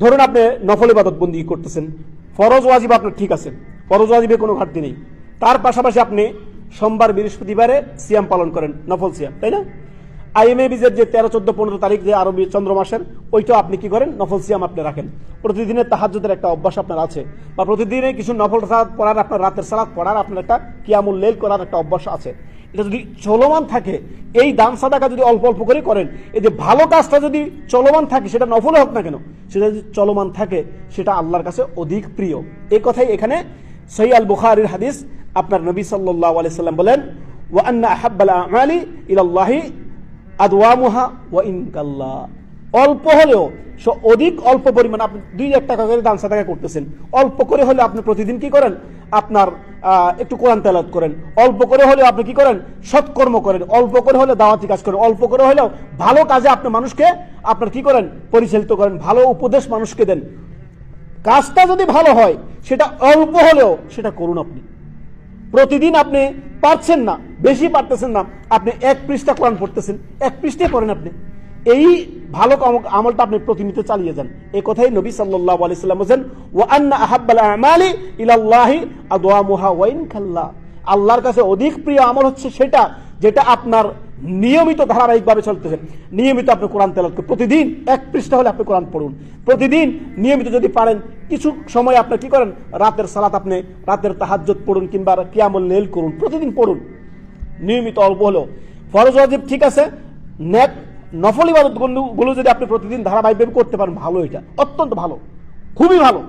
ধরুন আপনি নফল ইবাদত বন্দি করতেছেন, ফরজ ওয়াজিব আপনার ঠিক আছে, ফরজ ওয়াজিবে কোনো ঘাটতি নেই, তার পাশাপাশি আপনি সোমবার বৃহস্পতিবারে সিয়াম পালন করেন, নফল সিয়াম, তাই না? আইএমএবিজের যে 13, 14, 15 তারিখ যে আরবি চন্দ্র মাসের, ওইটাও আপনি কি করেন, নফল সিয়াম আপনি রাখেন। প্রতিদিনের তাহাজ্জুদের একটা অভ্যাস আপনার আছে, বা প্রতিদিনে কিছু নফল সালাত পড়ার, আপনার রাতের সালাত পড়ার আপনার একটা কিয়ামুল লাইল করার একটা অভ্যাস আছে। এটা যদি চলমান থাকে, এই দান সাদাকা যদি অল্প অল্প করে করেন, এই যে ভালো কাজটা যদি চলমান থাকে, সেটা নফল হোক না কেন, সেটা যদি চলমান থাকে, সেটা আল্লাহর কাছে অধিক প্রিয়। এই কথাই এখানে সহিহ আল বুখারীর হাদিস, আপনার নবী সাল্লাল্লাহু আলাইহি সাল্লাম বলেন, ওয়া আন্না আহাব্বাল আমালি ইলাল্লাহি আদওয়ামুহা ওয়া ইন কাল্লা। অল্প হলেও অধিক অল্প পরিমাণ, আপনি 2-1 টাকা করে দান সাদাকা করতেছেন, অল্প করে হলে আপনি প্রতিদিন কি করেন, আপনার একটু কোরআন তেলাওয়াত করেন, অল্প করে হলেও আপনি কি করেন, সৎকর্ম করেন, অল্প করে হলে দাওয়াতি কাজ করেন, অল্প করে হলেও ভালো কাজে আপনি মানুষকে আপনার কি করেন, পরিচালিত করেন, ভালো উপদেশ মানুষকে দেন। কাজটা যদি ভালো হয়, সেটা অল্প হলেও সেটা করুন। আপনি প্রতিদিন আপনি পারছেন না, বেশি পারতেছেন না, আপনি 1 পৃষ্ঠা কোরআন পড়তেছেন, 1 পৃষ্ঠায় পড়েন আপনি, এই ভালো আমলটা আপনি প্রতিনিয়ত চালিয়ে যান। এই কথাই নবী সাল্লাল্লাহু আলাইহি সাল্লাম বলেন, ওয়া আন্না আহাব্বাল আমালি ইলাল্লাহি আদওয়ামুহা ওয়া ইন কাল্লা। আল্লাহর কাছে অধিক প্রিয় আমল হচ্ছে সেটা যেটা আপনার নিয়মিত ধারাবাহিকভাবে চলতেছে। নিয়মিত আপনি কোরআন তেলাওয়াত করুন, প্রতিদিন 1 পৃষ্ঠা হলে আপনি কোরআন পড়ুন, প্রতিদিন নিয়মিত যদি পারেন কিছু সময় আপনি কি করেন, রাতের সালাত, আপনি রাতের তাহাজ্জুদ পড়ুন কিংবা কিয়ামুল লাইল করুন, প্রতিদিন পড়ুন নিয়মিত অল্প হলেও। ফরজ ওয়াজিব ঠিক আছে, নফল ইবাদত গুলো যদি আপনি প্রতিদিন ধারাবাহিকভাবে করতে পারেন, ভালো, এটা অত্যন্ত ভালো, খুবই ভালো।